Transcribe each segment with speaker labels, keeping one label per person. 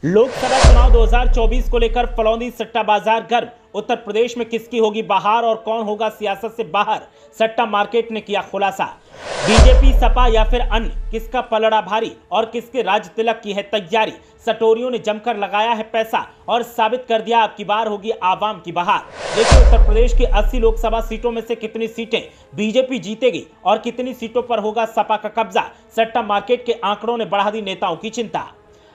Speaker 1: लोकसभा चुनाव 2024 को लेकर फलौदी सट्टा बाजार गर्म। उत्तर प्रदेश में किसकी होगी बहार और कौन होगा सियासत से बाहर, सट्टा मार्केट ने किया खुलासा। बीजेपी, सपा या फिर अन्य, किसका पलड़ा भारी और किसके राज तिलक की है तैयारी। सटोरियों ने जमकर लगाया है पैसा और साबित कर दिया अब की बार होगी आवाम की बहार। देखिए उत्तर प्रदेश की 80 लोकसभा सीटों में से कितनी सीटें बीजेपी जीतेगी और कितनी सीटों पर होगा सपा का कब्जा। सट्टा मार्केट के आंकड़ों ने बढ़ा दी नेताओं की चिंता।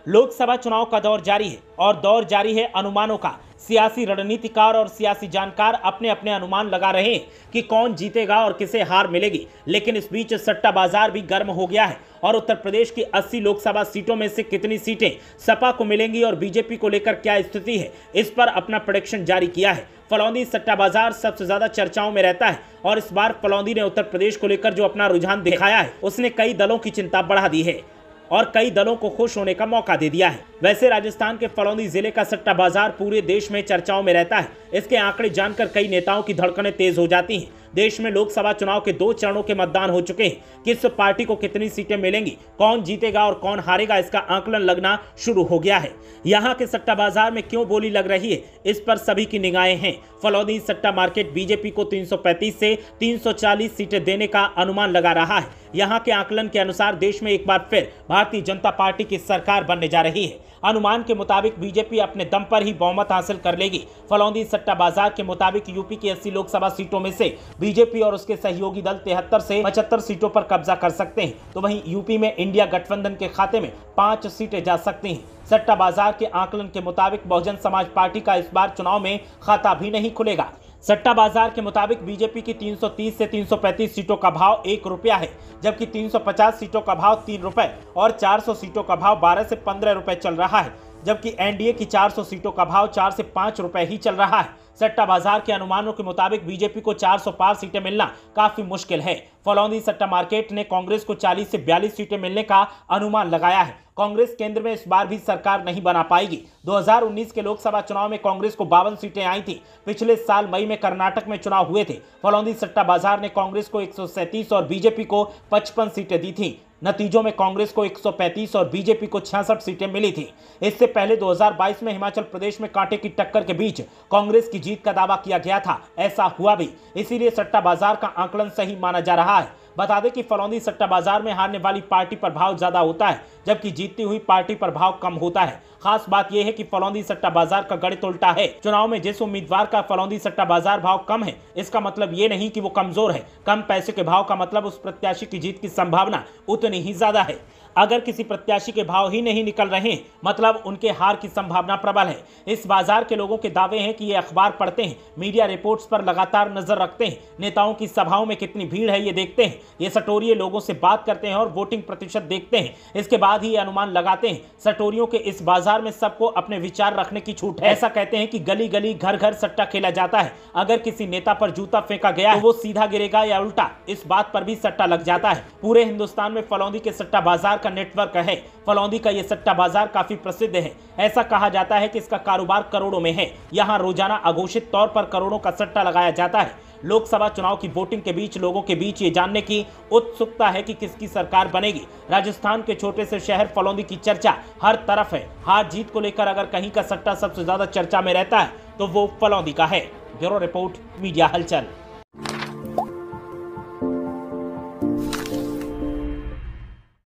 Speaker 1: लोकसभा चुनाव का दौर जारी है और दौर जारी है अनुमानों का। सियासी रणनीतिकार और सियासी जानकार अपने अपने अनुमान लगा रहे हैं कि कौन जीतेगा और किसे हार मिलेगी। लेकिन इस बीच सट्टा बाजार भी गर्म हो गया है और उत्तर प्रदेश की 80 लोकसभा सीटों में से कितनी सीटें सपा को मिलेंगी और बीजेपी को लेकर क्या स्थिति है, इस पर अपना प्रेडिक्शन जारी किया है। फलौदी सट्टा बाजार सबसे ज्यादा चर्चाओं में रहता है और इस बार फलौदी ने उत्तर प्रदेश को लेकर जो अपना रुझान दिखाया है उसने कई दलों की चिंता बढ़ा दी है और कई दलों को खुश होने का मौका दे दिया है। वैसे राजस्थान के फलौदी जिले का सट्टा बाजार पूरे देश में चर्चाओं में रहता है। इसके आंकड़े जानकर कई नेताओं की धड़कनें तेज हो जाती हैं। देश में लोकसभा चुनाव के 2 चरणों के मतदान हो चुके हैं। किस पार्टी को कितनी सीटें मिलेंगी, कौन जीतेगा और कौन हारेगा, इसका आकलन लगना शुरू हो गया है। यहाँ के सट्टा बाजार में क्यों बोली लग रही है, इस पर सभी की निगाहें हैं। फलौदी सट्टा मार्केट बीजेपी को 335 से 340 सीटें देने का अनुमान लगा रहा है। यहाँ के आकलन के अनुसार देश में एक बार फिर भारतीय जनता पार्टी की सरकार बनने जा रही है। अनुमान के मुताबिक बीजेपी अपने दम पर ही बहुमत हासिल कर लेगी। फलौदी सट्टा बाजार के मुताबिक यूपी की 80 लोकसभा सीटों में से बीजेपी और उसके सहयोगी दल 73 से 75 सीटों पर कब्जा कर सकते हैं, तो वहीं यूपी में इंडिया गठबंधन के खाते में 5 सीटें जा सकती हैं। सट्टा बाजार के आकलन के मुताबिक बहुजन समाज पार्टी का इस बार चुनाव में खाता भी नहीं खुलेगा। सट्टा बाजार के मुताबिक बीजेपी की 330 से 335 सीटों का भाव 1 रुपया है, जबकि 350 सीटों का भाव 3 रुपए और 400 सीटों का भाव 12 से 15 रुपए चल रहा है, जबकि एनडीए की 400 सीटों का भाव 4 से 5 रुपए ही चल रहा है। सट्टा बाजार के अनुमानों के मुताबिक बीजेपी को 400 पार सीटें मिलना काफी मुश्किल है। फलौदी सट्टा मार्केट ने कांग्रेस को 40 से 42 सीटें मिलने का अनुमान लगाया है। कांग्रेस केंद्र में इस बार भी सरकार नहीं बना पाएगी। 2019 के लोकसभा चुनाव में कांग्रेस को 52 सीटें आई थी। पिछले साल मई में कर्नाटक में चुनाव हुए थे। फलौदी सट्टा बाजार ने कांग्रेस को 137 और बीजेपी को 55 सीटें दी थी। नतीजों में कांग्रेस को 135 और बीजेपी को 66 सीटें मिली थी। इससे पहले 2022 में हिमाचल प्रदेश में कांटे की टक्कर के बीच कांग्रेस की जीत का दावा किया गया था। ऐसा हुआ भी, इसीलिए सट्टा बाजार का आकलन सही माना जा रहा है। बता दें कि फलौदी सट्टा बाजार में हारने वाली पार्टी पर भाव ज्यादा होता है, जबकि जीतती हुई पार्टी पर भाव कम होता है। खास बात यह है कि फलौदी सट्टा बाजार का गणित उल्टा है। चुनाव में जिस उम्मीदवार का फलौदी सट्टा बाजार भाव कम है, इसका मतलब ये नहीं कि वो कमजोर है। कम पैसे के भाव का मतलब उस प्रत्याशी की जीत की संभावना उतनी ही ज्यादा है। अगर किसी प्रत्याशी के भाव ही नहीं निकल रहे हैं, मतलब उनके हार की संभावना प्रबल है। इस बाजार के लोगों के दावे हैं कि ये अखबार पढ़ते हैं, मीडिया रिपोर्ट्स पर लगातार नजर रखते हैं, नेताओं की सभाओं में कितनी भीड़ है ये देखते हैं, ये सटोरिये लोगों से बात करते हैं और वोटिंग प्रतिशत देखते हैं। इसके बाद ही ये अनुमान लगाते हैं। सटोरियों के इस बाजार में सबको अपने विचार रखने की छूट है। ऐसा कहते हैं कि गली गली घर घर सट्टा खेला जाता है। अगर किसी नेता पर जूता फेंका गया तो वो सीधा गिरेगा या उल्टा, इस बात पर भी सट्टा लग जाता है। पूरे हिंदुस्तान में फलौदी के सट्टा बाजार का नेटवर्क है। फलौदी का यह सट्टा बाजार काफी प्रसिद्ध है। ऐसा कहा जाता है कि इसका कारोबार करोड़ों में है। यहाँ रोजाना अघोषित तौर पर करोड़ों का सट्टा लगाया जाता है। लोकसभा चुनाव की वोटिंग के बीच लोगों के बीच ये जानने की उत्सुकता है कि किसकी सरकार बनेगी। राजस्थान के छोटे से शहर फलौदी की चर्चा हर तरफ है। हार जीत को लेकर अगर कहीं का सट्टा सबसे ज्यादा चर्चा में रहता है तो वो फलौदी का है। ब्यूरो रिपोर्ट, मीडिया हलचल।